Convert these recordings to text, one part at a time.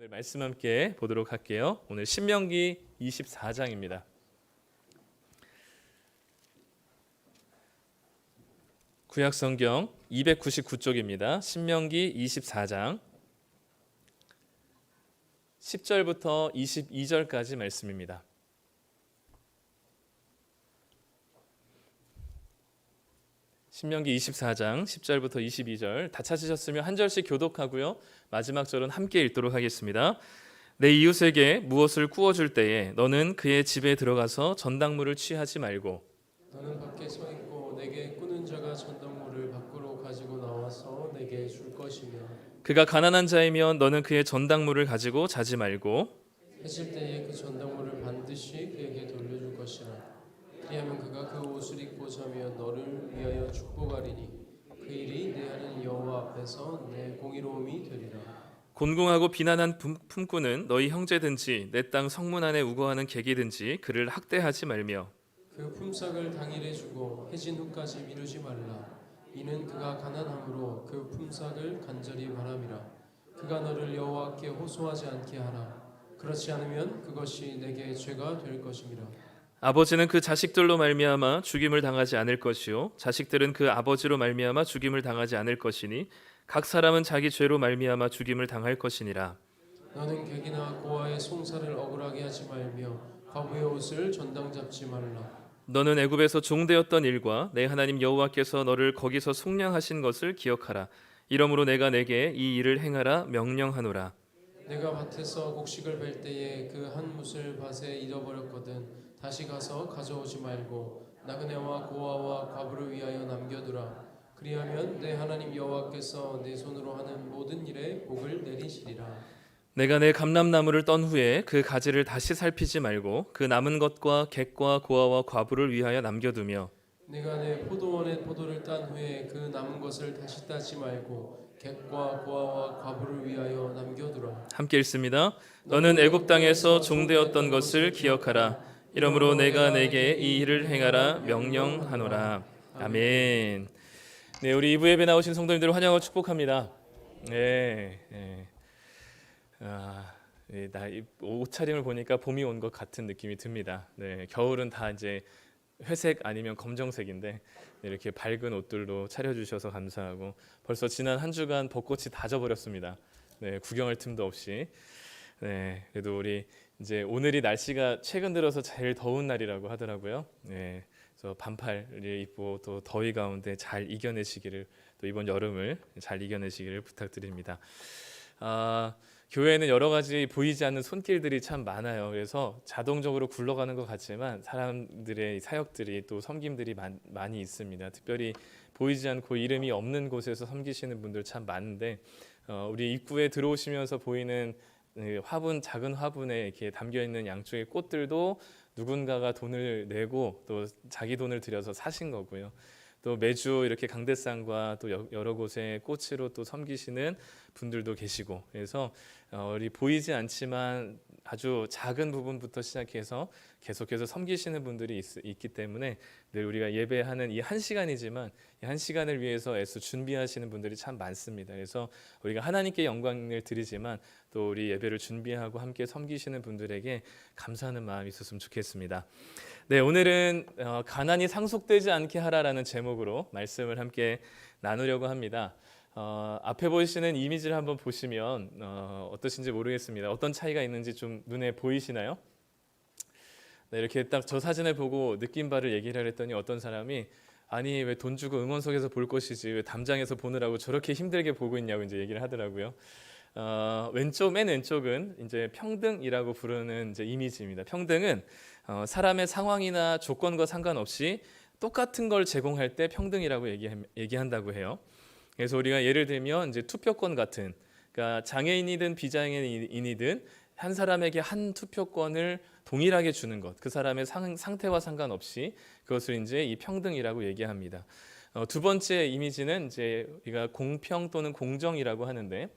오늘 말씀 함께 보도록 할게요. 오늘 신명기 24장입니다. 구약 성경 299쪽입니다. 신명기 24장 10절부터 22절까지 말씀입니다. 신명기 24장 10절부터 22절 다 찾으셨으면 한 절씩 교독하고요. 마지막 절은 함께 읽도록 하겠습니다. 내 이웃에게 무엇을 구워줄 때에 너는 그의 집에 들어가서 전당물을 취하지 말고 너는 밖에 서 있고 내게 꾸는 자가 전당물을 밖으로 가지고 나와서 내게 줄 것이며 그가 가난한 자이면 너는 그의 전당물을 가지고 자지 말고 해질 때에 그 전당물을 반드시 그에게 돌려줄 것이라. 그리하면 그가 그 옷을 입고 자면 너를 위하여 축복하리니 그 일이 내 하나님 여호와 앞에서 내 공의로움이 되리라. 곤궁하고 비난한 품꾼은 너희 형제든지 내 땅 성문 안에 우거하는 객이든지 그를 학대하지 말며 그 품삯을 당일에 주고 해진 후까지 미루지 말라. 이는 그가 가난함으로 그 품삯을 간절히 바람이라. 그가 너를 여호와께 호소하지 않게 하라. 그렇지 않으면 그것이 내게 죄가 될 것임이라. 아버지는 그 자식들로 말미암아 죽임을 당하지 않을 것이요 자식들은 그 아버지로 말미암아 죽임을 당하지 않을 것이니 각 사람은 자기 죄로 말미암아 죽임을 당할 것이니라. 너는 객이나 고아의 송사를 억울하게 하지 말며 과부의 옷을 전당 잡지 말라. 너는 애굽에서 종되었던 일과 내 하나님 여호와께서 너를 거기서 속량하신 것을 기억하라. 이러므로 내가 내게 이 일을 행하라 명령하노라. 내가 밭에서 곡식을 벨 때에 그 한 뭇을 밭에 잃어버렸거든. 다시 가서 가져오지 말고 나그네와 고아와 과부를 위하여 남겨두라. 그리하면 내 하나님 여호와께서 내 손으로 하는 모든 일에 복을 내리시리라. 내가 내 감람나무를 떤 후에 그 가지를 다시 살피지 말고 그 남은 것과 객과 고아와 과부를 위하여 남겨두며 내가 내 포도원의 포도를 딴 후에 그 남은 것을 다시 따지 말고 객과 고아와 과부를 위하여 남겨두라. 함께 읽습니다. 너는 애굽 땅에서 종되었던 것을 기억하라. 이러므로 내가 내게 이 일을 행하라 명령하노라. 아멘. 네, 우리 2부 예배 나오신 성도님들을 환영하고 축복합니다. 네. 이 옷차림을 보니까 봄이 온 것 같은 느낌이 듭니다. 네, 겨울은 다 이제 회색 아니면 검정색인데 이렇게 밝은 옷들로 차려주셔서 감사하고 벌써 지난 한 주간 벚꽃이 다 져버렸습니다. 네, 구경할 틈도 없이. 네, 그래도 우리 이제 오늘이 날씨가 최근 들어서 제일 더운 날이라고 하더라고요. 네, 그래서 반팔을 입고 또 더위 가운데 잘 이겨내시기를 또 이번 여름을 잘 이겨내시기를 부탁드립니다. 교회에는 여러 가지 보이지 않는 손길들이 참 많아요. 그래서 자동적으로 굴러가는 것 같지만 사람들의 사역들이 또 섬김들이 많이 있습니다. 특별히 보이지 않고 이름이 없는 곳에서 섬기시는 분들 참 많은데 우리 입구에 들어오시면서 보이는 화분, 작은 화분에 이렇게 담겨 있는 양쪽의 꽃들도 누군가가 돈을 내고 또 자기 돈을 들여서 사신 거고요. 또 매주 이렇게 강대상과 또 여러 곳에 꽃으로 또 섬기시는 분들도 계시고, 그래서 우리 보이지 않지만 아주 작은 부분부터 시작해서 계속해서 섬기시는 분들이 있기 때문에 늘 우리가 예배하는 이 한 시간이지만 이 한 시간을 위해서 애써 준비하시는 분들이 참 많습니다. 그래서 우리가 하나님께 영광을 드리지만 또 우리 예배를 준비하고 함께 섬기시는 분들에게 감사하는 마음이 있었으면 좋겠습니다. 네, 오늘은 가난이 상속되지 않게 하라라는 제목으로 말씀을 함께 나누려고 합니다. 앞에 보이시는 이미지를 한번 보시면 어떠신지 모르겠습니다. 어떤 차이가 있는지 좀 눈에 보이시나요? 네, 이렇게 딱 저 사진을 보고 느낀 바를 얘기를 했더니 어떤 사람이 아니 왜 돈 주고 응원석에서 볼 것이지 왜 담장에서 보느라고 저렇게 힘들게 보고 있냐고 이제 얘기를 하더라고요. 맨 왼쪽은 이제 평등이라고 부르는 이제 이미지입니다. 평등은 사람의 상황이나 조건과 상관없이 똑같은 걸 제공할 때 평등이라고 얘기한다고 해요. 그래서 우리가 예를 들면 이제 투표권 같은, 그러니까 장애인이든 비장애인이든 한 사람에게 한 투표권을 동일하게 주는 것, 그 사람의 상태와 상관없이 그것을 이제 이 평등이라고 얘기합니다. 두 번째 이미지는 이제 우리가 공평 또는 공정이라고 하는데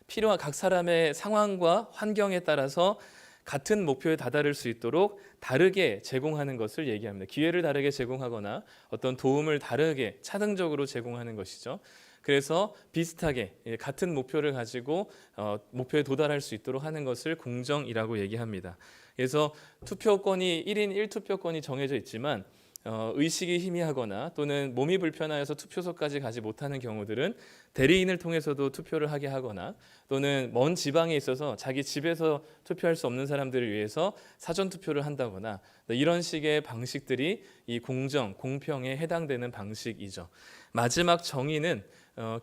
필요한 각 사람의 상황과 환경에 따라서 같은 목표에 다다를 수 있도록 다르게 제공하는 것을 얘기합니다. 기회를 다르게 제공하거나 어떤 도움을 다르게 차등적으로 제공하는 것이죠. 그래서 비슷하게 같은 목표를 가지고 목표에 도달할 수 있도록 하는 것을 공정이라고 얘기합니다. 그래서 투표권이 1인 1투표권이 정해져 있지만 의식이 희미하거나 또는 몸이 불편하여서 투표소까지 가지 못하는 경우들은 대리인을 통해서도 투표를 하게 하거나 또는 먼 지방에 있어서 자기 집에서 투표할 수 없는 사람들을 위해서 사전 투표를 한다거나 이런 식의 방식들이 이 공정, 공평에 해당되는 방식이죠. 마지막 정의는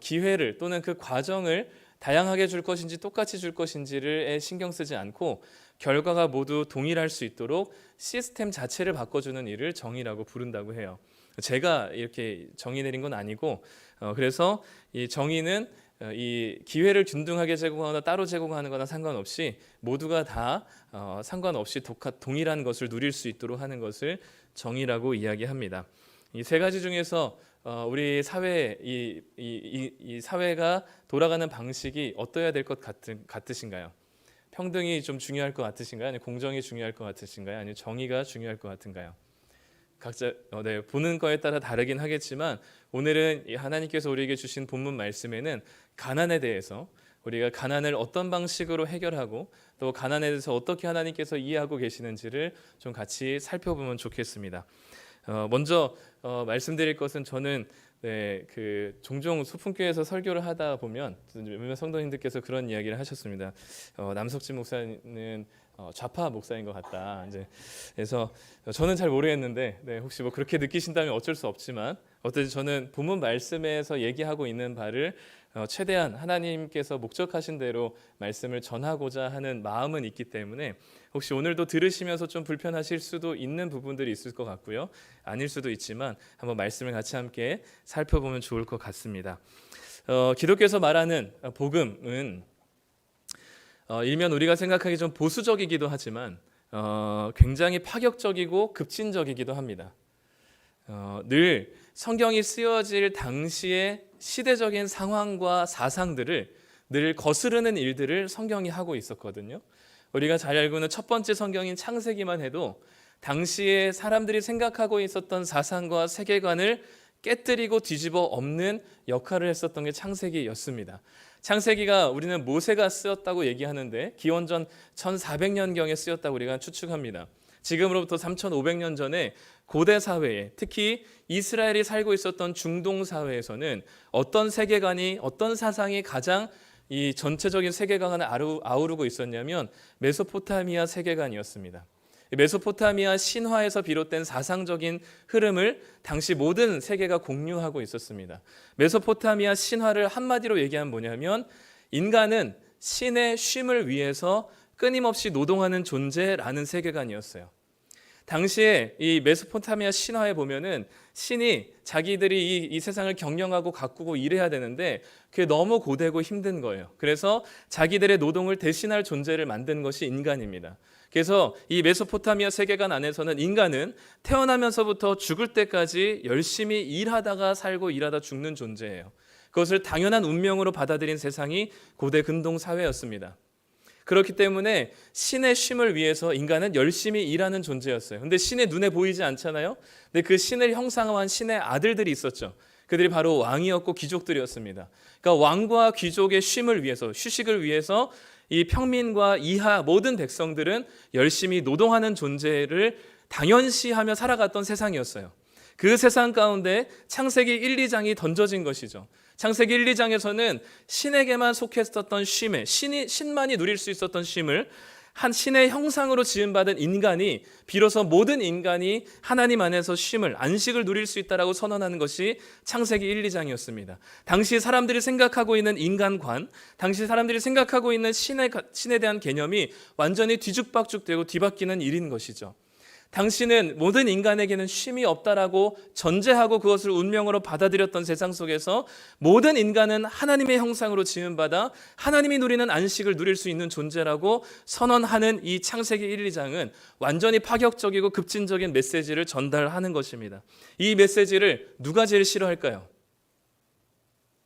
기회를 또는 그 과정을 다양하게 줄 것인지 똑같이 줄 것인지를 신경 쓰지 않고 결과가 모두 동일할 수 있도록 시스템 자체를 바꿔주는 일을 정의라고 부른다고 해요. 제가 이렇게 정의 내린 건 아니고 그래서 이 정의는 이 기회를 균등하게 제공하거나 따로 제공하는 거나 상관없이 모두가 다 상관없이 동일한 것을 누릴 수 있도록 하는 것을 정의라고 이야기합니다. 이 세 가지 중에서 우리 사회 이 사회가 돌아가는 방식이 어떠해야 될 것 같으신가요? 평등이 좀 중요할 것 같으신가요? 아니면 공정이 중요할 것 같으신가요? 아니면 정의가 중요할 것 같은가요? 각자 보는 거에 따라 다르긴 하겠지만 오늘은 하나님께서 우리에게 주신 본문 말씀에는 가난에 대해서 우리가 가난을 어떤 방식으로 해결하고 또 가난에 대해서 어떻게 하나님께서 이해하고 계시는지를 좀 같이 살펴보면 좋겠습니다. 먼저 말씀드릴 것은 저는 종종 소풍교회에서 설교를 하다 보면 몇몇 성도님들께서 그런 이야기를 하셨습니다. 남석진 목사는 좌파 목사인 것 같다. 그래서 저는 잘 모르겠는데 혹시 뭐 그렇게 느끼신다면 어쩔 수 없지만 어쨌든 저는 본문 말씀에서 얘기하고 있는 바를 최대한 하나님께서 목적하신 대로 말씀을 전하고자 하는 마음은 있기 때문에 혹시 오늘도 들으시면서 좀 불편하실 수도 있는 부분들이 있을 것 같고요. 아닐 수도 있지만 한번 말씀을 같이 함께 살펴보면 좋을 것 같습니다. 기독교에서 말하는 복음은 일면 우리가 생각하기 좀 보수적이기도 하지만 굉장히 파격적이고 급진적이기도 합니다. 늘 성경이 쓰여질 당시의 시대적인 상황과 사상들을 늘 거스르는 일들을 성경이 하고 있었거든요. 우리가 잘 알고 있는 첫 번째 성경인 창세기만 해도 당시에 사람들이 생각하고 있었던 사상과 세계관을 깨뜨리고 뒤집어 엎는 역할을 했었던 게 창세기였습니다. 창세기가 우리는 모세가 쓰였다고 얘기하는데 기원전 1400년경에 쓰였다고 우리가 추측합니다. 지금으로부터 3500년 전에 고대 사회에 특히 이스라엘이 살고 있었던 중동 사회에서는 어떤 세계관이 어떤 사상이 가장 이 전체적인 세계관을 아우르고 있었냐면 메소포타미아 세계관이었습니다. 메소포타미아 신화에서 비롯된 사상적인 흐름을 당시 모든 세계가 공유하고 있었습니다. 메소포타미아 신화를 한마디로 얘기하면 뭐냐면 인간은 신의 쉼을 위해서 끊임없이 노동하는 존재라는 세계관이었어요. 당시에 이 메소포타미아 신화에 보면은 신이 자기들이 이 세상을 경영하고 가꾸고 일해야 되는데 그게 너무 고되고 힘든 거예요. 그래서 자기들의 노동을 대신할 존재를 만든 것이 인간입니다. 그래서 이 메소포타미아 세계관 안에서는 인간은 태어나면서부터 죽을 때까지 열심히 일하다가 살고 일하다 죽는 존재예요. 그것을 당연한 운명으로 받아들인 세상이 고대 근동 사회였습니다. 그렇기 때문에 신의 쉼을 위해서 인간은 열심히 일하는 존재였어요. 근데 신의 눈에 보이지 않잖아요. 근데 그 신을 형상화한 신의 아들들이 있었죠. 그들이 바로 왕이었고 귀족들이었습니다. 그러니까 왕과 귀족의 쉼을 위해서, 휴식을 위해서 이 평민과 이하 모든 백성들은 열심히 노동하는 존재를 당연시하며 살아갔던 세상이었어요. 그 세상 가운데 창세기 1, 2장이 던져진 것이죠. 창세기 1, 2장에서는 신에게만 속했었던 쉼에 신만이 누릴 수 있었던 쉼을 한 신의 형상으로 지음받은 인간이 비로소 모든 인간이 하나님 안에서 쉼을 안식을 누릴 수 있다라고 선언하는 것이 창세기 1, 2장이었습니다. 당시 사람들이 생각하고 있는 인간관, 당시 사람들이 생각하고 있는 신에 대한 개념이 완전히 뒤죽박죽되고 뒤바뀌는 일인 것이죠. 당신은 모든 인간에게는 쉼이 없다라고 전제하고 그것을 운명으로 받아들였던 세상 속에서 모든 인간은 하나님의 형상으로 지음받아 하나님이 누리는 안식을 누릴 수 있는 존재라고 선언하는 이 창세기 1, 2장은 완전히 파격적이고 급진적인 메시지를 전달하는 것입니다. 이 메시지를 누가 제일 싫어할까요?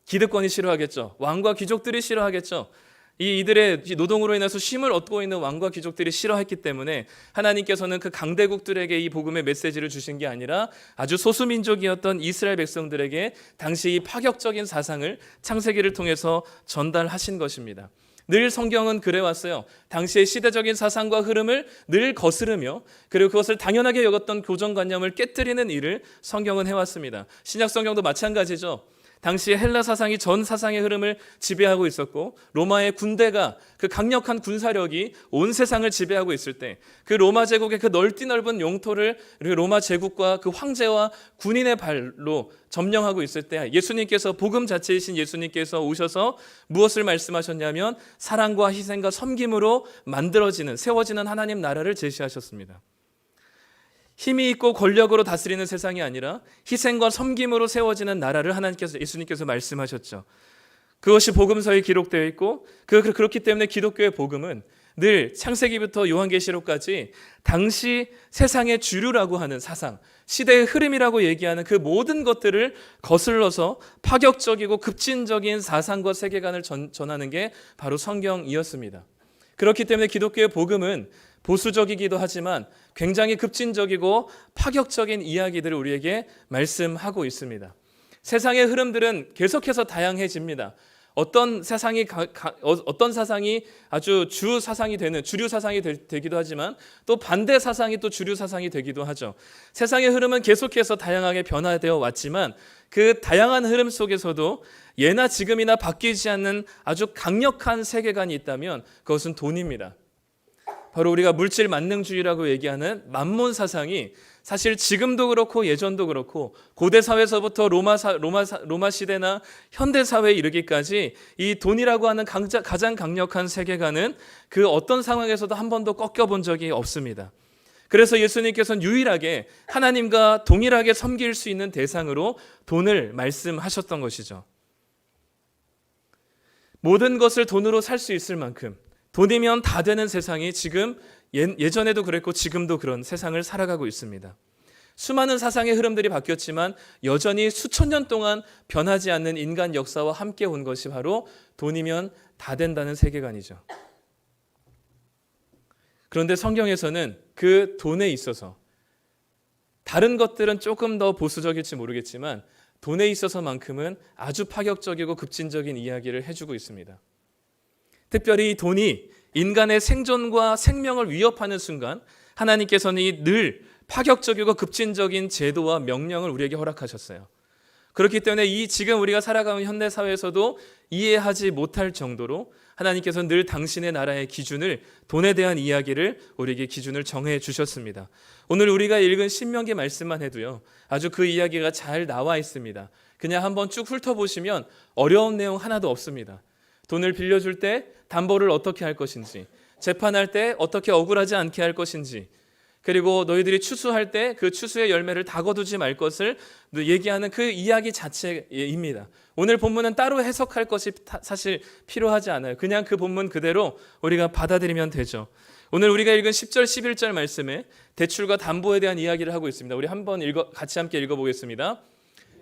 기득권이 싫어하겠죠. 왕과 귀족들이 싫어하겠죠. 이들의 노동으로 인해서 쉼을 얻고 있는 왕과 귀족들이 싫어했기 때문에 하나님께서는 그 강대국들에게 이 복음의 메시지를 주신 게 아니라 아주 소수민족이었던 이스라엘 백성들에게 당시 이 파격적인 사상을 창세기를 통해서 전달하신 것입니다. 늘 성경은 그래왔어요. 당시의 시대적인 사상과 흐름을 늘 거스르며 그리고 그것을 당연하게 여겼던 고정관념을 깨뜨리는 일을 성경은 해왔습니다. 신약 성경도 마찬가지죠. 당시 헬라 사상이 전 사상의 흐름을 지배하고 있었고 로마의 군대가 그 강력한 군사력이 온 세상을 지배하고 있을 때 그 로마 제국의 그 넓은 영토를 로마 제국과 그 황제와 군인의 발로 점령하고 있을 때 예수님께서 복음 자체이신 예수님께서 오셔서 무엇을 말씀하셨냐면 사랑과 희생과 섬김으로 만들어지는 세워지는 하나님 나라를 제시하셨습니다. 힘이 있고 권력으로 다스리는 세상이 아니라 희생과 섬김으로 세워지는 나라를 예수님께서 말씀하셨죠. 그것이 복음서에 기록되어 있고 그렇기 때문에 기독교의 복음은 늘 창세기부터 요한계시록까지 당시 세상의 주류라고 하는 사상, 시대의 흐름이라고 얘기하는 그 모든 것들을 거슬러서 파격적이고 급진적인 사상과 세계관을 전하는 게 바로 성경이었습니다. 그렇기 때문에 기독교의 복음은 보수적이기도 하지만 굉장히 급진적이고 파격적인 이야기들을 우리에게 말씀하고 있습니다. 세상의 흐름들은 계속해서 다양해집니다. 어떤 사상이 아주 주류 사상이 되기도 하지만 또 반대 사상이 또 주류 사상이 되기도 하죠. 세상의 흐름은 계속해서 다양하게 변화되어 왔지만 그 다양한 흐름 속에서도 예나 지금이나 바뀌지 않는 아주 강력한 세계관이 있다면 그것은 돈입니다. 바로 우리가 물질 만능주의라고 얘기하는 만몬 사상이 사실 지금도 그렇고 예전도 그렇고 고대 사회에서부터 로마 시대나 현대 사회에 이르기까지 이 돈이라고 하는 가장 강력한 세계관은 그 어떤 상황에서도 한 번도 꺾여본 적이 없습니다. 그래서 예수님께서는 유일하게 하나님과 동일하게 섬길 수 있는 대상으로 돈을 말씀하셨던 것이죠. 모든 것을 돈으로 살 수 있을 만큼 돈이면 다 되는 세상이 지금 예전에도 그랬고 지금도 그런 세상을 살아가고 있습니다. 수많은 사상의 흐름들이 바뀌었지만 여전히 수천 년 동안 변하지 않는 인간 역사와 함께 온 것이 바로 돈이면 다 된다는 세계관이죠. 그런데 성경에서는 그 돈에 있어서 다른 것들은 조금 더 보수적일지 모르겠지만 돈에 있어서만큼은 아주 파격적이고 급진적인 이야기를 해주고 있습니다. 특별히 돈이 인간의 생존과 생명을 위협하는 순간 하나님께서는 늘 파격적이고 급진적인 제도와 명령을 우리에게 허락하셨어요. 그렇기 때문에 지금 우리가 살아가는 현대사회에서도 이해하지 못할 정도로 하나님께서는 늘 당신의 나라의 기준을, 돈에 대한 이야기를 우리에게 기준을 정해 주셨습니다. 오늘 우리가 읽은 신명기 말씀만 해도요, 아주 그 이야기가 잘 나와 있습니다. 그냥 한번 쭉 훑어보시면 어려운 내용 하나도 없습니다. 돈을 빌려줄 때 담보를 어떻게 할 것인지, 재판할 때 어떻게 억울하지 않게 할 것인지, 그리고 너희들이 추수할 때 그 추수의 열매를 다 거두지 말 것을 얘기하는 그 이야기 자체입니다. 오늘 본문은 따로 해석할 것이 사실 필요하지 않아요. 그냥 그 본문 그대로 우리가 받아들이면 되죠. 오늘 우리가 읽은 10절, 11절 말씀에 대출과 담보에 대한 이야기를 하고 있습니다. 우리 한번 같이 함께 읽어보겠습니다.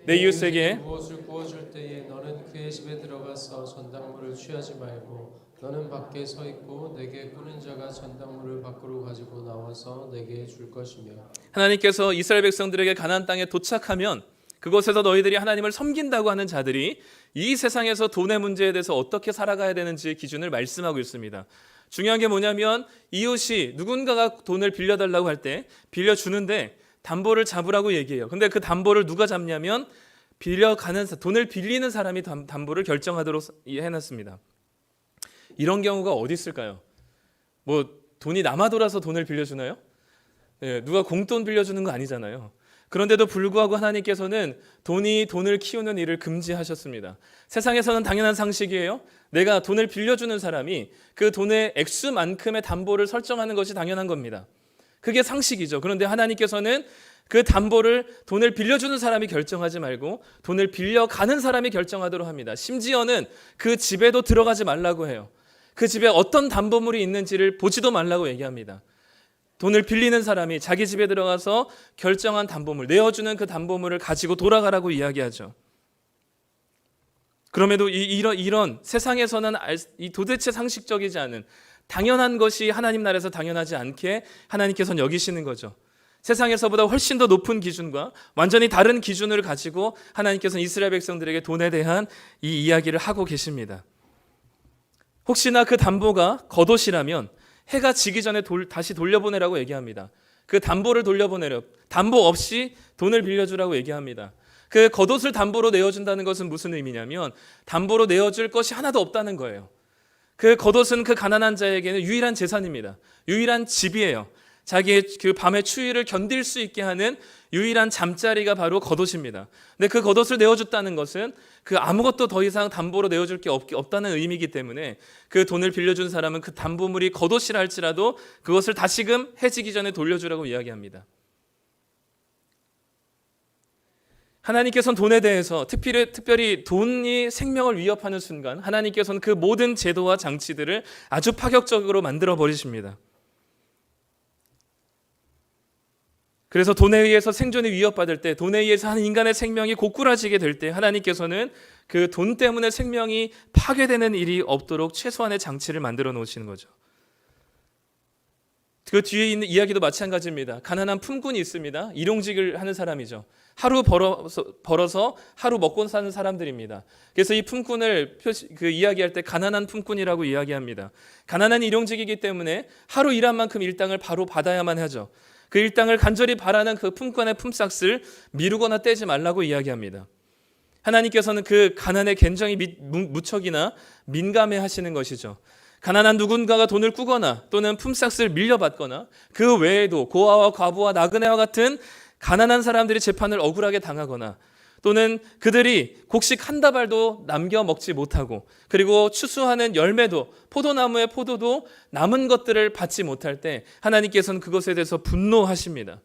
내 이웃에게 무엇을 구워줄 때에 너는 그의 집에 들어가서 전당물을 취하지 말고 너는 밖에 서 있고 내게 꾸는 자가 전당물을 밖으로 가지고 나와서 내게 줄 것이며. 하나님께서 이스라엘 백성들에게 가나안 땅에 도착하면 그곳에서 너희들이 하나님을 섬긴다고 하는 자들이 이 세상에서 돈의 문제에 대해서 어떻게 살아가야 되는지 기준을 말씀하고 있습니다. 중요한 게 뭐냐면 이웃이 누군가가 돈을 빌려달라고 할 때 빌려주는데 담보를 잡으라고 얘기해요. 근데 그 담보를 누가 잡냐면 돈을 빌리는 사람이 담보를 결정하도록 해놨습니다. 이런 경우가 어디 있을까요? 돈이 남아 돌아서 돈을 빌려주나요? 누가 공돈 빌려주는 거 아니잖아요. 그런데도 불구하고 하나님께서는 돈을 키우는 일을 금지하셨습니다. 세상에서는 당연한 상식이에요. 내가 돈을 빌려주는 사람이 그 돈의 액수만큼의 담보를 설정하는 것이 당연한 겁니다. 그게 상식이죠. 그런데 하나님께서는 그 담보를 돈을 빌려주는 사람이 결정하지 말고 돈을 빌려가는 사람이 결정하도록 합니다. 심지어는 그 집에도 들어가지 말라고 해요. 그 집에 어떤 담보물이 있는지를 보지도 말라고 얘기합니다. 돈을 빌리는 사람이 자기 집에 들어가서 결정한 담보물, 내어주는 그 담보물을 가지고 돌아가라고 이야기하죠. 그럼에도 이런 세상에서는 이 도대체 상식적이지 않은 당연한 것이 하나님 나라에서 당연하지 않게 하나님께서는 여기시는 거죠. 세상에서보다 훨씬 더 높은 기준과 완전히 다른 기준을 가지고 하나님께서는 이스라엘 백성들에게 돈에 대한 이 이야기를 하고 계십니다. 혹시나 그 담보가 겉옷이라면 해가 지기 전에 다시 돌려보내라고 얘기합니다. 그 담보를 돌려보내려, 담보 없이 돈을 빌려주라고 얘기합니다. 그 겉옷을 담보로 내어준다는 것은 무슨 의미냐면 담보로 내어줄 것이 하나도 없다는 거예요. 그 겉옷은 그 가난한 자에게는 유일한 재산입니다. 유일한 집이에요. 자기의 그 밤의 추위를 견딜 수 있게 하는 유일한 잠자리가 바로 겉옷입니다. 근데 그 겉옷을 내어줬다는 것은 그 아무것도 더 이상 담보로 내어줄 게 없다는 의미이기 때문에 그 돈을 빌려준 사람은 그 담보물이 겉옷이라 할지라도 그것을 다시금 해지기 전에 돌려주라고 이야기합니다. 하나님께서는 돈에 대해서 특별히 돈이 생명을 위협하는 순간 하나님께서는 그 모든 제도와 장치들을 아주 파격적으로 만들어 버리십니다. 그래서 돈에 의해서 생존이 위협받을 때, 돈에 의해서 한 인간의 생명이 고꾸라지게 될 때 하나님께서는 그 돈 때문에 생명이 파괴되는 일이 없도록 최소한의 장치를 만들어 놓으시는 거죠. 그 뒤에 있는 이야기도 마찬가지입니다. 가난한 품꾼이 있습니다. 일용직을 하는 사람이죠. 하루 벌어서 하루 먹고 사는 사람들입니다. 그래서 이 품꾼을 이야기할 때 가난한 품꾼이라고 이야기합니다. 가난한 일용직이기 때문에 하루 일한 만큼 일당을 바로 받아야만 하죠. 그 일당을 간절히 바라는 그 품꾼의 품삯을 미루거나 떼지 말라고 이야기합니다. 하나님께서는 그 가난에 굉장히 무척이나 민감해 하시는 것이죠. 가난한 누군가가 돈을 꾸거나 또는 품삯을 밀려받거나 그 외에도 고아와 과부와 나그네와 같은 가난한 사람들이 재판을 억울하게 당하거나 또는 그들이 곡식 한 다발도 남겨 먹지 못하고 그리고 추수하는 열매도 포도나무의 포도도 남은 것들을 받지 못할 때 하나님께서는 그것에 대해서 분노하십니다.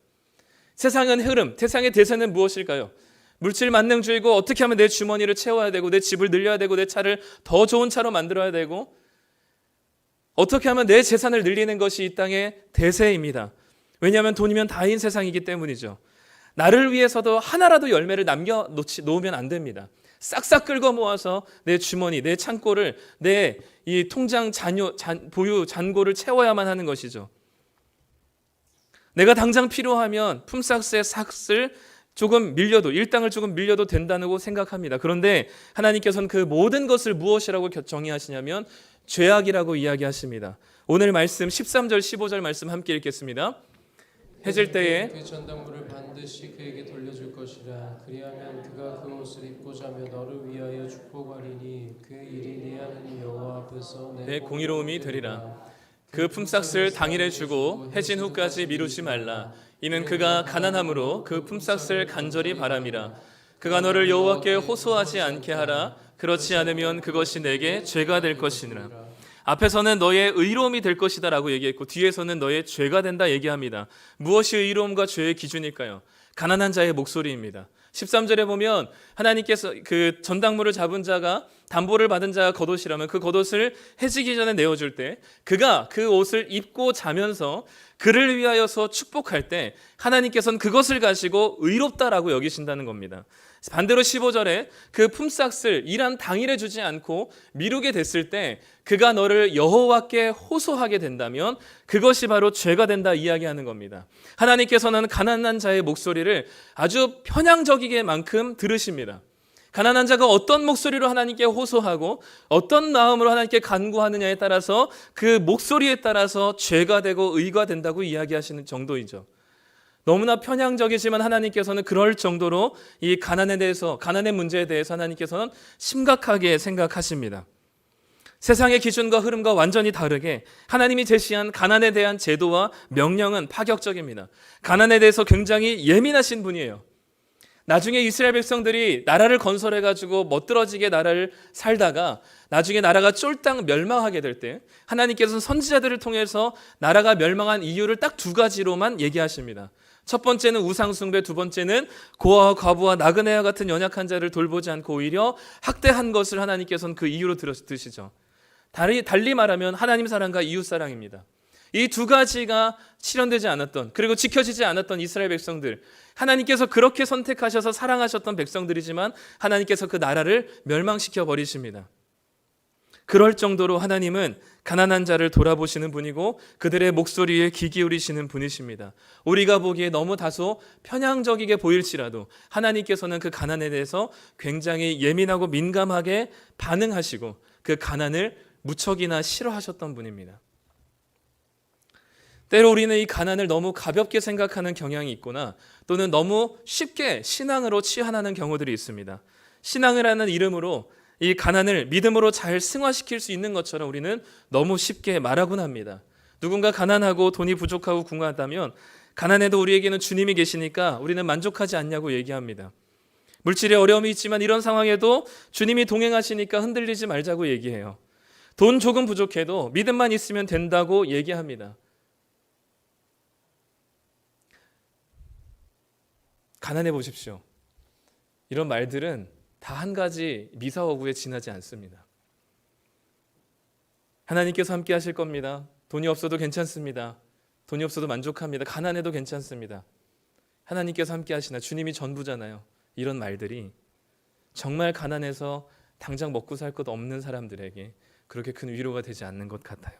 세상은 흐름, 세상의 대세는 무엇일까요? 물질 만능주의고 어떻게 하면 내 주머니를 채워야 되고 내 집을 늘려야 되고 내 차를 더 좋은 차로 만들어야 되고 어떻게 하면 내 재산을 늘리는 것이 이 땅의 대세입니다. 왜냐하면 돈이면 다인 세상이기 때문이죠. 나를 위해서도 하나라도 열매를 놓으면 안 됩니다. 싹싹 긁어 모아서 내 주머니, 내 창고를, 내 이 통장 보유 잔고를 채워야만 하는 것이죠. 내가 당장 필요하면 품삯의 삭을 조금 밀려도, 일당을 조금 밀려도 된다고 생각합니다. 그런데 하나님께서는 그 모든 것을 무엇이라고 정의하시냐면 죄악이라고 이야기하십니다. 오늘 말씀 13절 15절 말씀 함께 읽겠습니다. 해질 때에 그 전당물을 반드시 그에게 돌려줄 것이라. 그리하면 그가 그 옷을 입고 자며 너를 위하여 축복하리니 그 일이 네 하나님 여호와 앞에서 내 공의로움이 되리라. 그 품삯을 당일에 주고 해진 후까지 미루지 말라. 이는 그가 가난함으로 그 품삯을 간절히 바람이라. 그가 너를 여호와께 호소하지 않게 하라. 그렇지 않으면 그것이 내게 죄가 될 것이니라. 앞에서는 너의 의로움이 될 것이다 라고 얘기했고 뒤에서는 너의 죄가 된다 얘기합니다. 무엇이 의로움과 죄의 기준일까요? 가난한 자의 목소리입니다. 13절에 보면 하나님께서 그 전당물을 잡은 자가 담보를 받은 자가 겉옷이라면 그 겉옷을 해지기 전에 내어줄 때 그가 그 옷을 입고 자면서 그를 위하여서 축복할 때 하나님께서는 그것을 가지고 의롭다라고 여기신다는 겁니다. 반대로 15절에 그 품삯을 일한 당일에 주지 않고 미루게 됐을 때 그가 너를 여호와께 호소하게 된다면 그것이 바로 죄가 된다 이야기하는 겁니다. 하나님께서는 가난한 자의 목소리를 아주 편향적이게만큼 들으십니다. 가난한 자가 어떤 목소리로 하나님께 호소하고 어떤 마음으로 하나님께 간구하느냐에 따라서 그 목소리에 따라서 죄가 되고 의가 된다고 이야기하시는 정도이죠. 너무나 편향적이지만 하나님께서는 그럴 정도로 이 가난에 대해서, 가난의 문제에 대해서 하나님께서는 심각하게 생각하십니다. 세상의 기준과 흐름과 완전히 다르게 하나님이 제시한 가난에 대한 제도와 명령은 파격적입니다. 가난에 대해서 굉장히 예민하신 분이에요. 나중에 이스라엘 백성들이 나라를 건설해가지고 멋들어지게 나라를 살다가 나중에 나라가 쫄딱 멸망하게 될 때 하나님께서는 선지자들을 통해서 나라가 멸망한 이유를 딱 두 가지로만 얘기하십니다. 첫 번째는 우상숭배, 두 번째는 고아와 과부와 나그네와 같은 연약한 자를 돌보지 않고 오히려 학대한 것을 하나님께서는 그 이유로 드시죠. 달리 말하면 하나님 사랑과 이웃 사랑입니다. 이 두 가지가 실현되지 않았던, 그리고 지켜지지 않았던 이스라엘 백성들, 하나님께서 그렇게 선택하셔서 사랑하셨던 백성들이지만 하나님께서 그 나라를 멸망시켜 버리십니다. 그럴 정도로 하나님은 가난한 자를 돌아보시는 분이고 그들의 목소리에 귀 기울이시는 분이십니다. 우리가 보기에 너무 다소 편향적이게 보일지라도 하나님께서는 그 가난에 대해서 굉장히 예민하고 민감하게 반응하시고 그 가난을 무척이나 싫어하셨던 분입니다. 때로 우리는 이 가난을 너무 가볍게 생각하는 경향이 있거나 또는 너무 쉽게 신앙으로 치환하는 경우들이 있습니다. 신앙을 하는 이름으로 이 가난을 믿음으로 잘 승화시킬 수 있는 것처럼 우리는 너무 쉽게 말하곤 합니다. 누군가 가난하고 돈이 부족하고 궁하다면 가난해도 우리에게는 주님이 계시니까 우리는 만족하지 않냐고 얘기합니다. 물질에 어려움이 있지만 이런 상황에도 주님이 동행하시니까 흔들리지 말자고 얘기해요. 돈 조금 부족해도 믿음만 있으면 된다고 얘기합니다. 가난해 보십시오. 이런 말들은 다 한 가지 미사오구에 지나지 않습니다. 하나님께서 함께 하실 겁니다. 돈이 없어도 괜찮습니다. 돈이 없어도 만족합니다. 가난해도 괜찮습니다. 하나님께서 함께 하시나 주님이 전부잖아요. 이런 말들이 정말 가난해서 당장 먹고 살 것 없는 사람들에게 그렇게 큰 위로가 되지 않는 것 같아요.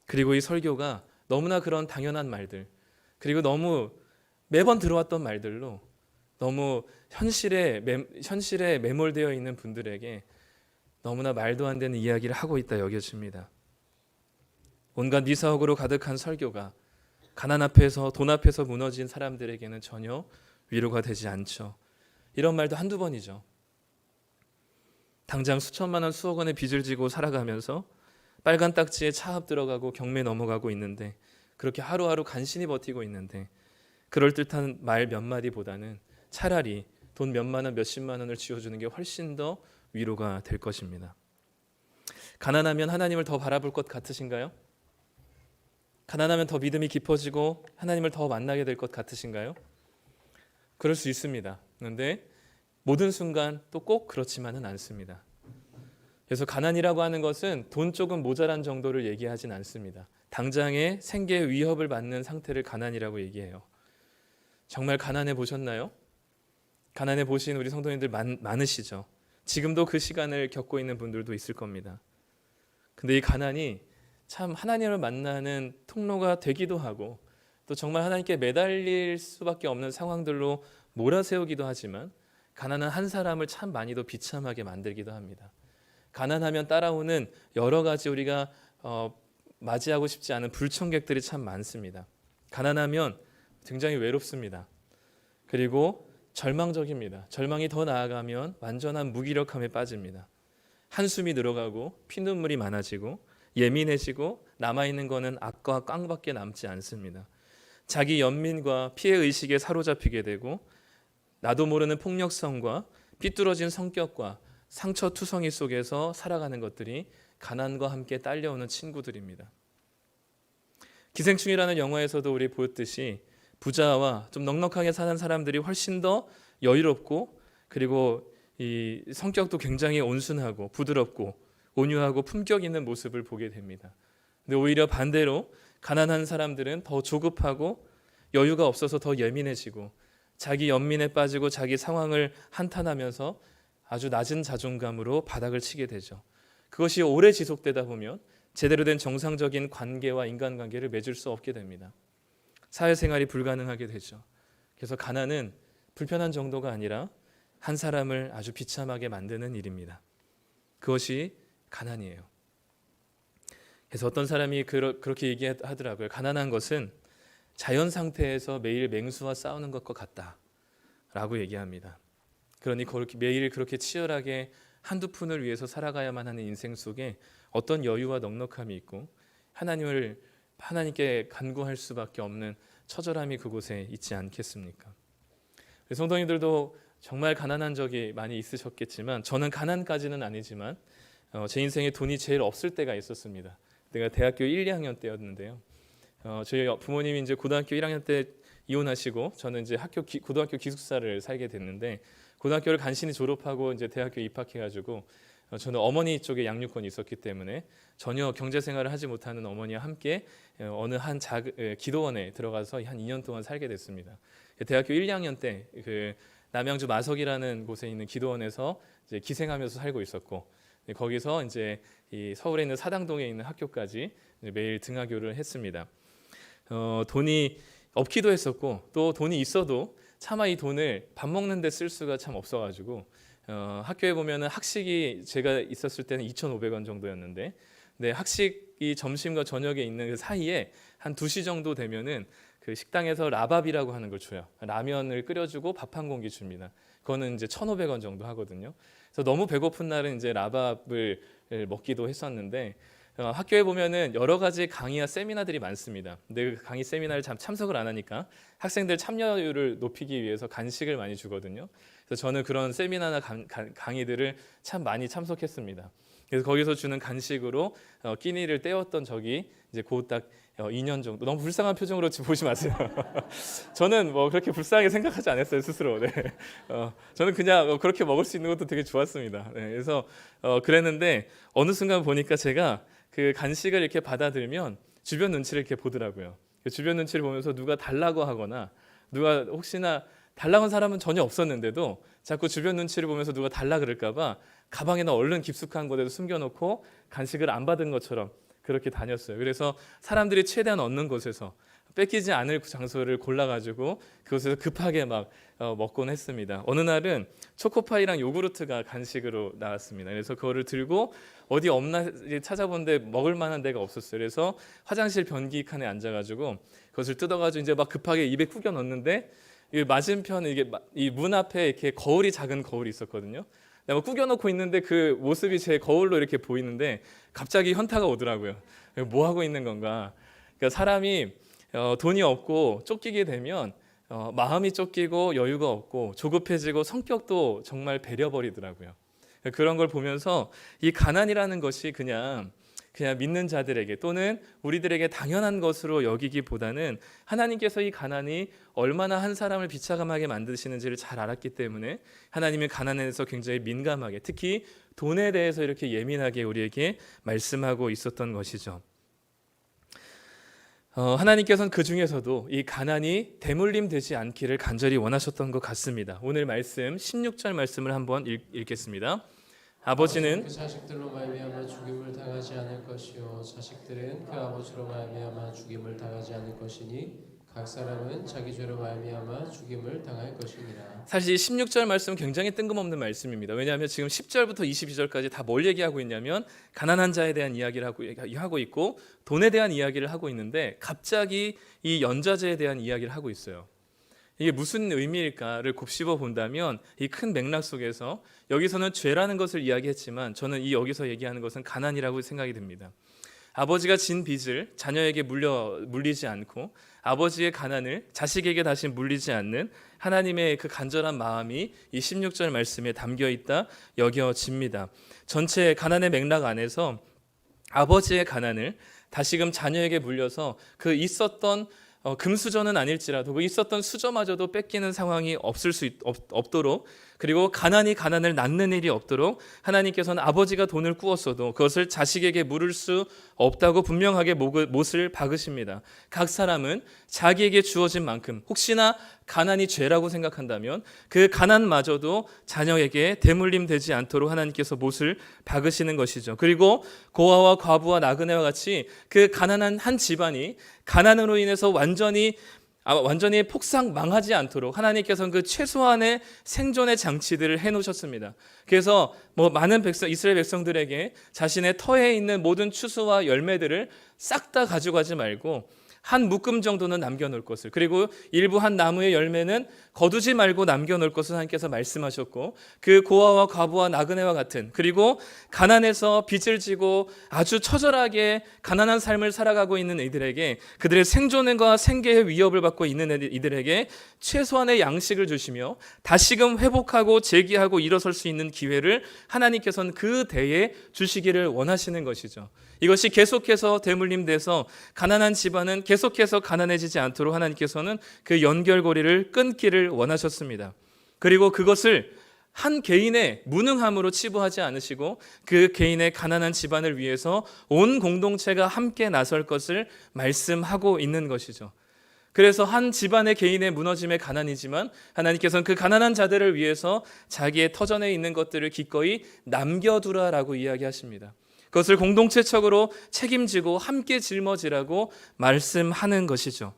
그리고 이 설교가 너무나 그런 당연한 말들, 그리고 너무 매번 들어왔던 말들로 너무 현실에 매몰되어 있는 분들에게 너무나 말도 안 되는 이야기를 하고 있다 여겨집니다. 온갖 미사옥으로 가득한 설교가 가난 앞에서, 돈 앞에서 무너진 사람들에게는 전혀 위로가 되지 않죠. 이런 말도 한두 번이죠. 당장 수천만 원, 수억 원의 빚을 지고 살아가면서 빨간 딱지에 차압 들어가고 경매 넘어가고 있는데, 그렇게 하루하루 간신히 버티고 있는데 그럴듯한 말 몇 마디보다는 차라리 돈 몇만 원, 몇십만 원을 쥐어주는 게 훨씬 더 위로가 될 것입니다. 가난하면 하나님을 더 바라볼 것 같으신가요? 가난하면 더 믿음이 깊어지고 하나님을 더 만나게 될 것 같으신가요? 그럴 수 있습니다. 그런데 모든 순간 또 꼭 그렇지만은 않습니다. 그래서 가난이라고 하는 것은 돈 조금 모자란 정도를 얘기하진 않습니다. 당장의 생계 위협을 받는 상태를 가난이라고 얘기해요. 정말 가난해 보셨나요? 가난해 보신 우리 성도님들 많으시죠? 지금도 그 시간을 겪고 있는 분들도 있을 겁니다. 근데 이 가난이 참 하나님을 만나는 통로가 되기도 하고 또 정말 하나님께 매달릴 수밖에 없는 상황들로 몰아세우기도 하지만 가난한 한 사람을 참 많이도 비참하게 만들기도 합니다. 가난하면 따라오는 여러 가지 우리가 맞이하고 싶지 않은 불청객들이 참 많습니다. 가난하면 굉장히 외롭습니다. 그리고 절망적입니다. 절망이 더 나아가면 완전한 무기력함에 빠집니다. 한숨이 늘어가고 피눈물이 많아지고 예민해지고 남아있는 거는 악과 깡밖에 남지 않습니다. 자기 연민과 피해의식에 사로잡히게 되고 나도 모르는 폭력성과 삐뚤어진 성격과 상처투성이 속에서 살아가는 것들이 가난과 함께 딸려오는 친구들입니다. 기생충이라는 영화에서도 우리 보였듯이 부자와 좀 넉넉하게 사는 사람들이 훨씬 더 여유롭고 그리고 이 성격도 굉장히 온순하고 부드럽고 온유하고 품격 있는 모습을 보게 됩니다. 근데 오히려 반대로 가난한 사람들은 더 조급하고 여유가 없어서 더 예민해지고 자기 연민에 빠지고 자기 상황을 한탄하면서 아주 낮은 자존감으로 바닥을 치게 되죠. 그것이 오래 지속되다 보면 제대로 된 정상적인 관계와 인간관계를 맺을 수 없게 됩니다. 사회생활이 불가능하게 되죠. 그래서 가난은 불편한 정도가 아니라 한 사람을 아주 비참하게 만드는 일입니다. 그것이 가난이에요. 그래서 어떤 사람이 그렇게 얘기하더라고요. 가난한 것은 자연 상태에서 매일 맹수와 싸우는 것과 같다라고 얘기합니다. 그러니 매일 그렇게 치열하게 한두 푼을 위해서 살아가야만 하는 인생 속에 어떤 여유와 넉넉함이 있고 하나님께 간구할 수밖에 없는 처절함이 그곳에 있지 않겠습니까? 성도님들도 정말 가난한 적이 많이 있으셨겠지만 저는 가난까지는 아니지만 제 인생에 돈이 제일 없을 때가 있었습니다. 내가 대학교 1, 2학년 때였는데요. 저희 부모님이 이제 고등학교 1학년 때 이혼하시고 저는 이제 고등학교 기숙사를 살게 됐는데 고등학교를 간신히 졸업하고 이제 대학교 입학해가지고 저는 어머니 쪽에 양육권이 있었기 때문에 전혀 경제 생활을 하지 못하는 어머니와 함께 어느 한 기도원에 들어가서 한 2년 동안 살게 됐습니다. 대학교 1, 2학년 때 그 남양주 마석이라는 곳에 있는 기도원에서 이제 기생하면서 살고 있었고, 거기서 이제 이 서울에 있는 사당동에 있는 학교까지 매일 등하교를 했습니다. 돈이 없기도 했었고 또 돈이 있어도 차마 이 돈을 밥 먹는 데 쓸 수가 참 없어가지고 학교에 보면은 학식이 제가 있었을 때는 2,500원 정도였는데, 네, 학식이 점심과 저녁에 있는 그 사이에 한 2시 정도 되면은 그 식당에서 라밥이라고 하는 걸 줘요. 라면을 끓여주고 밥 한 공기 줍니다. 그거는 이제 1,500원 정도 하거든요. 그래서 너무 배고픈 날은 이제 라밥을 먹기도 했었는데, 학교에 보면은 여러 가지 강의와 세미나들이 많습니다. 근데 그 강의 세미나를 참석을 안 하니까 학생들 참여율을 높이기 위해서 간식을 많이 주거든요. 그래서 저는 그런 세미나나 강의들을 참 많이 참석했습니다. 그래서 거기서 주는 간식으로 끼니를 때웠던 적이 이제 곧 딱 2년 정도. 너무 불쌍한 표정으로 보지 마세요. 저는 뭐 그렇게 불쌍하게 생각하지 않았어요, 스스로. 네. 저는 그냥 그렇게 먹을 수 있는 것도 되게 좋았습니다. 네. 그래서 그랬는데 어느 순간 보니까 제가 그 간식을 이렇게 받아들면 주변 눈치를 이렇게 보더라고요. 주변 눈치를 보면서 누가 달라고 하거나, 누가 혹시나 달라고 한 사람은 전혀 없었는데도 자꾸 주변 눈치를 보면서 누가 달라 그럴까봐 가방에나 얼른 깊숙한 곳에서 숨겨놓고 간식을 안 받은 것처럼 그렇게 다녔어요. 그래서 사람들이 최대한 얻는 곳에서 뺏기지 않을 장소를 골라가지고 그곳에서 급하게 막 먹곤 했습니다. 어느 날은 초코파이랑 요구르트가 간식으로 나왔습니다. 그래서 그거를 들고 어디 없나 찾아본데 먹을 만한 데가 없었어요. 그래서 화장실 변기 칸에 앉아가지고 그것을 뜯어가지고 이제 막 급하게 입에 꾸겨 넣는데, 맞은편 이게 이 문 앞에 이렇게 거울이, 작은 거울이 있었거든요. 내가 꾸겨 놓고 있는데 그 모습이 제 거울로 이렇게 보이는데 갑자기 현타가 오더라고요. 뭐 하고 있는 건가? 그러니까 사람이 돈이 없고 쫓기게 되면 마음이 쫓기고 여유가 없고 조급해지고 성격도 정말 배려버리더라고요. 그런 걸 보면서 이 가난이라는 것이 그냥 믿는 자들에게 또는 우리들에게 당연한 것으로 여기기보다는 하나님께서 이 가난이 얼마나 한 사람을 비참하게 만드시는지를 잘 알았기 때문에 하나님은 가난에 대해서 굉장히 민감하게, 특히 돈에 대해서 이렇게 예민하게 우리에게 말씀하고 있었던 것이죠. 하나님께서는 그 중에서도 이 가난이 대물림 되지 않기를 간절히 원하셨던 것 같습니다. 오늘 말씀 16절 말씀을 한번 읽겠습니다. 아버지는 그 자식들로 말미암아 죽임을 당하지 않을 것이요 자식들은 그 아버지로 말미암아 죽임을 당하지 않을 것이니 각 사람은 자기 죄로 말미암아 죽임을 당할 것이니라. 사실 16절 말씀은 굉장히 뜬금없는 말씀입니다. 왜냐하면 지금 10절부터 22절까지 다 뭘 얘기하고 있냐면 가난한 자에 대한 이야기를 하고 있고 돈에 대한 이야기를 하고 있는데 갑자기 이 연좌제에 대한 이야기를 하고 있어요. 이게 무슨 의미일까를 곱씹어 본다면 이 큰 맥락 속에서 여기서는 죄라는 것을 이야기했지만 저는 여기서 얘기하는 것은 가난이라고 생각이 듭니다. 아버지가 진 빚을 자녀에게 물리지 않고 아버지의 가난을 자식에게 다시 물리지 않는 하나님의 그 간절한 마음이 이 16절 말씀에 담겨 있다 여겨집니다. 전체 가난의 맥락 안에서 아버지의 가난을 다시금 자녀에게 물려서 그 있었던 금수저는 아닐지라도 그 있었던 수저마저도 뺏기는 상황이 없도록, 그리고 가난을 낳는 일이 없도록 하나님께서는 아버지가 돈을 꾸었어도 그것을 자식에게 물을 수 없다고 분명하게 못을 박으십니다. 각 사람은 자기에게 주어진 만큼, 혹시나 가난이 죄라고 생각한다면 그 가난마저도 자녀에게 대물림 되지 않도록 하나님께서 못을 박으시는 것이죠. 그리고 고아와 과부와 나그네와 같이 그 가난한 한 집안이 가난으로 인해서 완전히 폭삭 망하지 않도록 하나님께서는 그 최소한의 생존의 장치들을 해놓으셨습니다. 그래서 많은 이스라엘 백성들에게 자신의 터에 있는 모든 추수와 열매들을 싹 다 가져가지 말고 한 묶음 정도는 남겨놓을 것을, 그리고 일부 한 나무의 열매는 거두지 말고 남겨놓을 것을 하나님께서 말씀하셨고, 그 고아와 과부와 나그네와 같은, 그리고 가난해서 빚을 지고 아주 처절하게 가난한 삶을 살아가고 있는 이들에게, 그들의 생존과 생계의 위협을 받고 있는 이들에게 최소한의 양식을 주시며 다시금 회복하고 재기하고 일어설 수 있는 기회를 하나님께서는 그 대에 주시기를 원하시는 것이죠. 이것이 계속해서 대물림돼서 가난한 집안은 계속해서 가난해지지 않도록 하나님께서는 그 연결고리를 끊기를 원하셨습니다. 그리고 그것을 한 개인의 무능함으로 치부하지 않으시고 그 개인의 가난한 집안을 위해서 온 공동체가 함께 나설 것을 말씀하고 있는 것이죠. 그래서 한 집안의 개인의 무너짐의 가난이지만 하나님께서는 그 가난한 자들을 위해서 자기의 터전에 있는 것들을 기꺼이 남겨두라라고 이야기하십니다. 그것을 공동체적으로 책임지고 함께 짊어지라고 말씀하는 것이죠.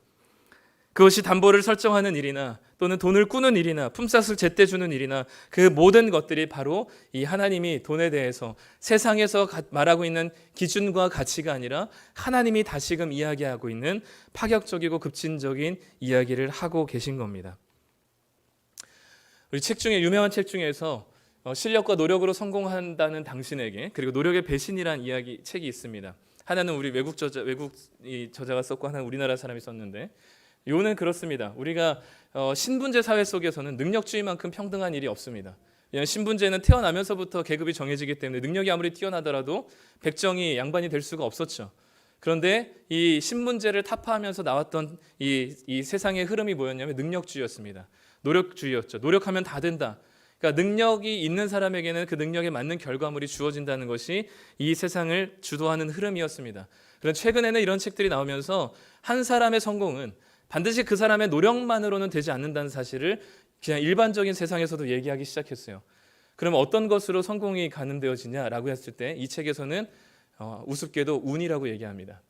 그것이 담보를 설정하는 일이나 또는 돈을 꾸는 일이나 품삯을 제때 주는 일이나 그 모든 것들이 바로 이 하나님이 돈에 대해서 세상에서 말하고 있는 기준과 가치가 아니라 하나님이 다시금 이야기하고 있는 파격적이고 급진적인 이야기를 하고 계신 겁니다. 우리 책 중에 유명한 책 중에서 실력과 노력으로 성공한다는 당신에게 그리고 노력의 배신이란 이야기 책이 있습니다. 하나는 우리 외국 저자가 썼고 하나는 우리나라 사람이 썼는데 요는 그렇습니다. 우리가 신분제 사회 속에서는 능력주의만큼 평등한 일이 없습니다. 왜냐하면 신분제는 태어나면서부터 계급이 정해지기 때문에 능력이 아무리 뛰어나더라도 백정이 양반이 될 수가 없었죠. 그런데 이 신분제를 타파하면서 나왔던 이 세상의 흐름이 뭐였냐면 능력주의였습니다. 노력주의였죠. 노력하면 다 된다. 그러니까 능력이 있는 사람에게는 그 능력에 맞는 결과물이 주어진다는 것이 이 세상을 주도하는 흐름이었습니다. 그런데 최근에는 이런 책들이 나오면서 한 사람의 성공은 반드시 그 사람의 노력만으로는 되지 않는다는 사실을 그냥 일반적인 세상에서도 얘기하기 시작했어요. 그러면 어떤 것으로 성공이 가늠되어지냐라고 했을 때 이 책에서는 우습게도 운이라고 얘기합니다.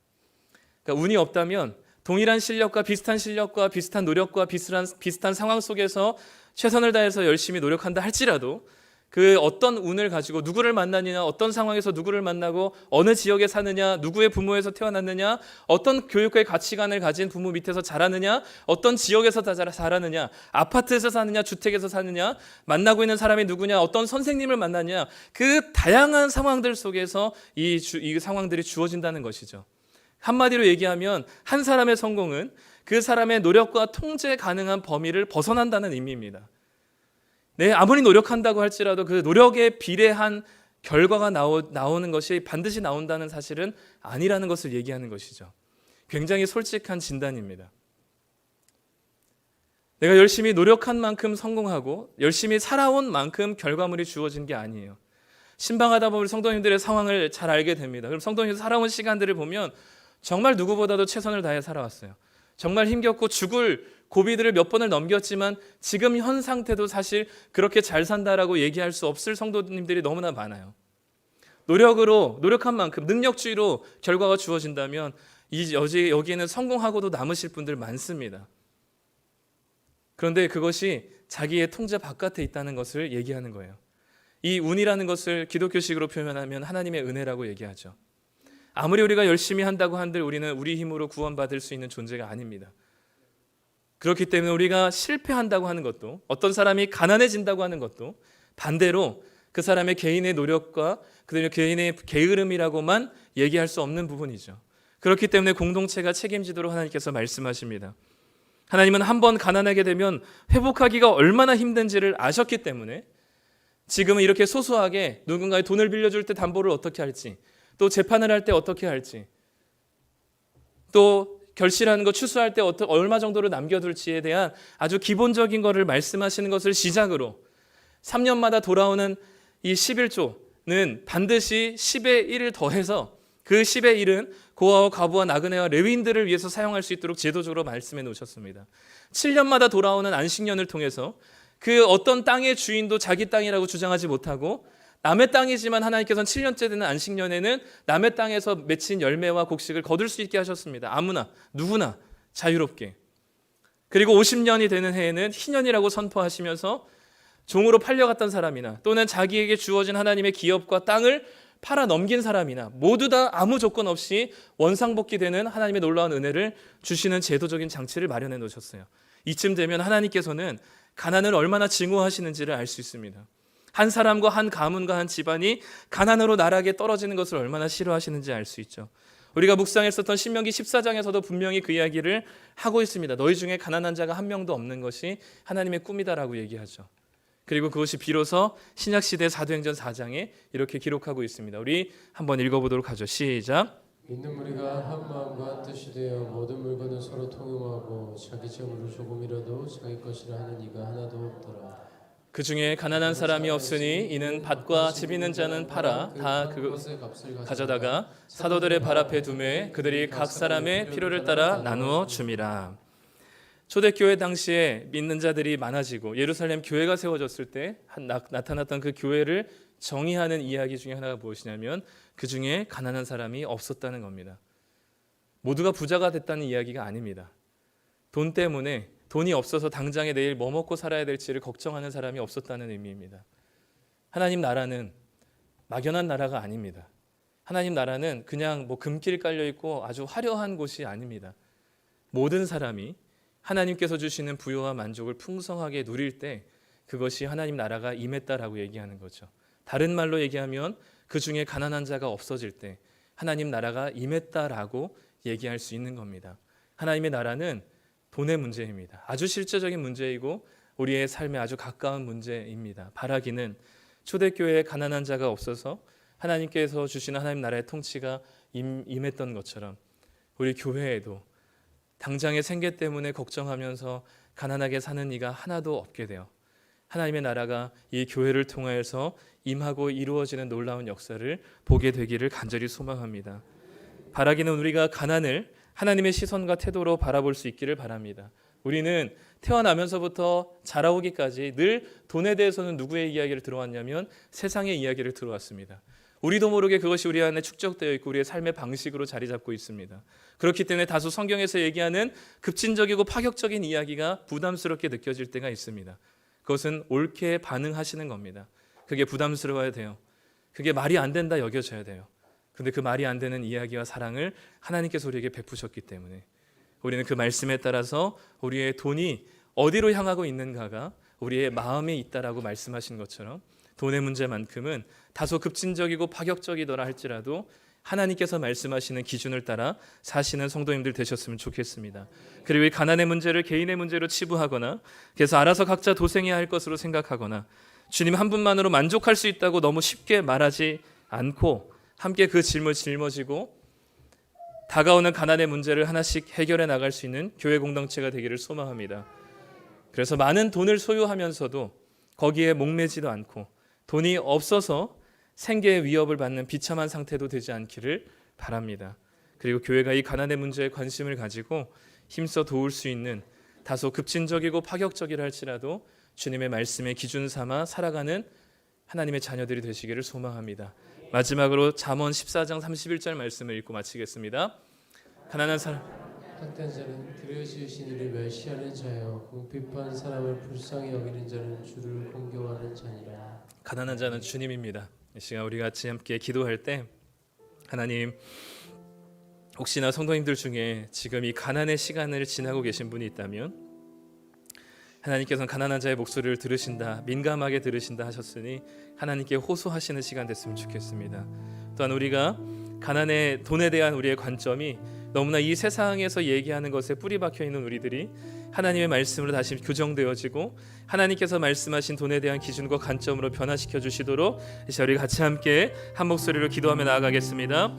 그러니까 운이 없다면 동일한 실력과 비슷한 노력과 비슷한 상황 속에서 최선을 다해서 열심히 노력한다 할지라도 그 어떤 운을 가지고 누구를 만나느냐, 어떤 상황에서 누구를 만나고 어느 지역에 사느냐, 누구의 부모에서 태어났느냐, 어떤 교육의 가치관을 가진 부모 밑에서 자라느냐, 어떤 지역에서 자라느냐, 아파트에서 사느냐, 주택에서 사느냐, 만나고 있는 사람이 누구냐, 어떤 선생님을 만나냐, 그 다양한 상황들 속에서 이 상황들이 주어진다는 것이죠. 한마디로 얘기하면 한 사람의 성공은 그 사람의 노력과 통제 가능한 범위를 벗어난다는 의미입니다. 네, 아무리 노력한다고 할지라도 그 노력에 비례한 결과가 나오는 것이 반드시 나온다는 사실은 아니라는 것을 얘기하는 것이죠. 굉장히 솔직한 진단입니다. 내가 열심히 노력한 만큼 성공하고 열심히 살아온 만큼 결과물이 주어진 게 아니에요. 신방하다 보면 성도님들의 상황을 잘 알게 됩니다. 그럼 성도님들 살아온 시간들을 보면 정말 누구보다도 최선을 다해 살아왔어요. 정말 힘겹고 죽을 고비들을 몇 번을 넘겼지만 지금 현 상태도 사실 그렇게 잘 산다라고 얘기할 수 없을 성도님들이 너무나 많아요. 노력한 만큼 능력주의로 결과가 주어진다면 여기에는 성공하고도 남으실 분들 많습니다. 그런데 그것이 자기의 통제 바깥에 있다는 것을 얘기하는 거예요. 이 운이라는 것을 기독교식으로 표현하면 하나님의 은혜라고 얘기하죠. 아무리 우리가 열심히 한다고 한들 우리는 우리 힘으로 구원받을 수 있는 존재가 아닙니다. 그렇기 때문에 우리가 실패한다고 하는 것도 어떤 사람이 가난해진다고 하는 것도 반대로 그 사람의 개인의 노력과 그들의 개인의 게으름이라고만 얘기할 수 없는 부분이죠. 그렇기 때문에 공동체가 책임지도록 하나님께서 말씀하십니다. 하나님은 한번 가난하게 되면 회복하기가 얼마나 힘든지를 아셨기 때문에 지금은 이렇게 소소하게 누군가의 돈을 빌려줄 때 담보를 어떻게 할지, 또 재판을 할 때 어떻게 할지, 또 결실하는 거 추수할 때 얼마 정도를 남겨둘지에 대한 아주 기본적인 것을 말씀하시는 것을 시작으로 3년마다 돌아오는 이 11조는 반드시 10의 1을 더해서 그 10의 1은 고아와 과부와 나그네와 레위인들을 위해서 사용할 수 있도록 제도적으로 말씀해 놓으셨습니다. 7년마다 돌아오는 안식년을 통해서 그 어떤 땅의 주인도 자기 땅이라고 주장하지 못하고 남의 땅이지만 하나님께서는 7년째 되는 안식년에는 남의 땅에서 맺힌 열매와 곡식을 거둘 수 있게 하셨습니다. 아무나 누구나 자유롭게. 그리고 50년이 되는 해에는 희년이라고 선포하시면서 종으로 팔려갔던 사람이나 또는 자기에게 주어진 하나님의 기업과 땅을 팔아 넘긴 사람이나 모두 다 아무 조건 없이 원상복귀되는 하나님의 놀라운 은혜를 주시는 제도적인 장치를 마련해 놓으셨어요. 이쯤 되면 하나님께서는 가난을 얼마나 증오하시는지를 알 수 있습니다. 한 사람과 한 가문과 한 집안이 가난으로 나락에 떨어지는 것을 얼마나 싫어하시는지 알 수 있죠. 우리가 묵상했었던 신명기 14장에서도 분명히 그 이야기를 하고 있습니다. 너희 중에 가난한 자가 한 명도 없는 것이 하나님의 꿈이다라고 얘기하죠. 그리고 그것이 비로소 신약시대 사도행전 4장에 이렇게 기록하고 있습니다. 우리 한번 읽어보도록 하죠. 시작. 믿는 우리가 한 마음과 한 뜻이 되어 모든 물건을 서로 통용하고 자기 재물을 조금이라도 자기 것이라 하는 이가 하나도 없더라. 그 중에 가난한 사람이 없으니 이는 밭과 집 있는 자는 팔아 다 그것의 값을 가져다가 사도들의 발 앞에 두매 그들이 각 사람의 필요를 따라 나누어 줌이라. 초대교회 당시에 믿는 자들이 많아지고 예루살렘 교회가 세워졌을 때 나타났던 그 교회를 정의하는 이야기 중에 하나가 무엇이냐면 그 중에 가난한 사람이 없었다는 겁니다. 모두가 부자가 됐다는 이야기가 아닙니다. 돈 때문에 돈이 없어서 당장에 내일 뭐 먹고 살아야 될지를 걱정하는 사람이 없었다는 의미입니다. 하나님 나라는 막연한 나라가 아닙니다. 하나님 나라는 그냥 뭐 금길 깔려 있고 아주 화려한 곳이 아닙니다. 모든 사람이 하나님께서 주시는 부요와 만족을 풍성하게 누릴 때 그것이 하나님 나라가 임했다라고 얘기하는 거죠. 다른 말로 얘기하면 그 중에 가난한 자가 없어질 때 하나님 나라가 임했다라고 얘기할 수 있는 겁니다. 하나님의 나라는 돈의 문제입니다. 아주 실제적인 문제이고 우리의 삶에 아주 가까운 문제입니다. 바라기는 초대교회에 가난한 자가 없어서 하나님께서 주시는 하나님 나라의 통치가 임했던 것처럼 우리 교회에도 당장의 생계 때문에 걱정하면서 가난하게 사는 이가 하나도 없게 돼요. 하나님의 나라가 이 교회를 통하여서 임하고 이루어지는 놀라운 역사를 보게 되기를 간절히 소망합니다. 바라기는 우리가 가난을 하나님의 시선과 태도로 바라볼 수 있기를 바랍니다. 우리는 태어나면서부터 자라오기까지 늘 돈에 대해서는 누구의 이야기를 들어왔냐면 세상의 이야기를 들어왔습니다. 우리도 모르게 그것이 우리 안에 축적되어 있고 우리의 삶의 방식으로 자리 잡고 있습니다. 그렇기 때문에 다소 성경에서 얘기하는 급진적이고 파격적인 이야기가 부담스럽게 느껴질 때가 있습니다. 그것은 옳게 반응하시는 겁니다. 그게 부담스러워야 돼요. 그게 말이 안 된다 여겨져야 돼요. 근데 그 말이 안 되는 이야기와 사랑을 하나님께서 우리에게 베푸셨기 때문에 우리는 그 말씀에 따라서 우리의 돈이 어디로 향하고 있는가가 우리의 마음에 있다라고 말씀하신 것처럼 돈의 문제만큼은 다소 급진적이고 파격적이더라 할지라도 하나님께서 말씀하시는 기준을 따라 사시는 성도님들 되셨으면 좋겠습니다. 그리고 이 가난의 문제를 개인의 문제로 치부하거나 그래서 알아서 각자 도생해야 할 것으로 생각하거나 주님 한 분만으로 만족할 수 있다고 너무 쉽게 말하지 않고 함께 그 짐을 짊어지고 다가오는 가난의 문제를 하나씩 해결해 나갈 수 있는 교회 공동체가 되기를 소망합니다. 그래서 많은 돈을 소유하면서도 거기에 목매지도 않고 돈이 없어서 생계의 위협을 받는 비참한 상태도 되지 않기를 바랍니다. 그리고 교회가 이 가난의 문제에 관심을 가지고 힘써 도울 수 있는 다소 급진적이고 파격적이라 할지라도 주님의 말씀의 기준 삼아 살아가는 하나님의 자녀들이 되시기를 소망합니다. 마지막으로 잠언 14장 31절 말씀을 읽고 마치겠습니다. 가난한 사람 학대한 자는 그를 지으신 이를 멸시하는 자여 궁핍한 사람을 불쌍히 여기는 자는 주를 공경하는 자니라. 가난한 자는 주님입니다. 이 시간 우리 같이 함께 기도할 때 하나님 혹시나 성도님들 중에 지금 이 가난의 시간을 지나고 계신 분이 있다면 하나님께서는 가난한 자의 목소리를 들으신다, 민감하게 들으신다 하셨으니 하나님께 호소하시는 시간 됐으면 좋겠습니다. 또한 우리가 가난의 돈에 대한 우리의 관점이 너무나 이 세상에서 얘기하는 것에 뿌리 박혀 있는 우리들이 하나님의 말씀으로 다시 교정되어지고 하나님께서 말씀하신 돈에 대한 기준과 관점으로 변화시켜 주시도록 이제 우리 같이 함께 한 목소리로 기도하며 나아가겠습니다.